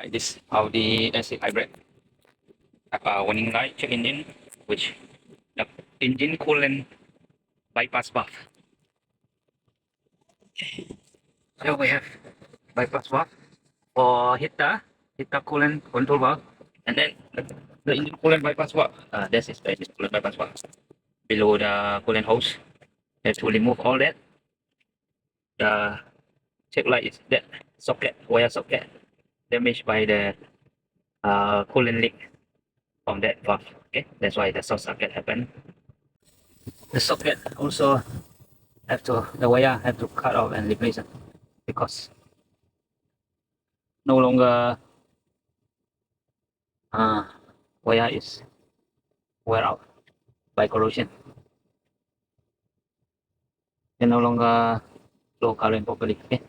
This Audi S8 hybrid have a warning light check engine, which the engine coolant bypass valve. So we have bypass valve for heater coolant control valve, and then the engine coolant bypass valve. This is the engine coolant bypass valve below the coolant hose. You have to remove all that. The check light is that socket, wire socket, damaged by the coolant leak from that valve. Okay, that's why the short circuit happened. The socket also the wire have to cut off and replace it because no longer wire is wear out by corrosion. Can no longer flow current properly. Okay.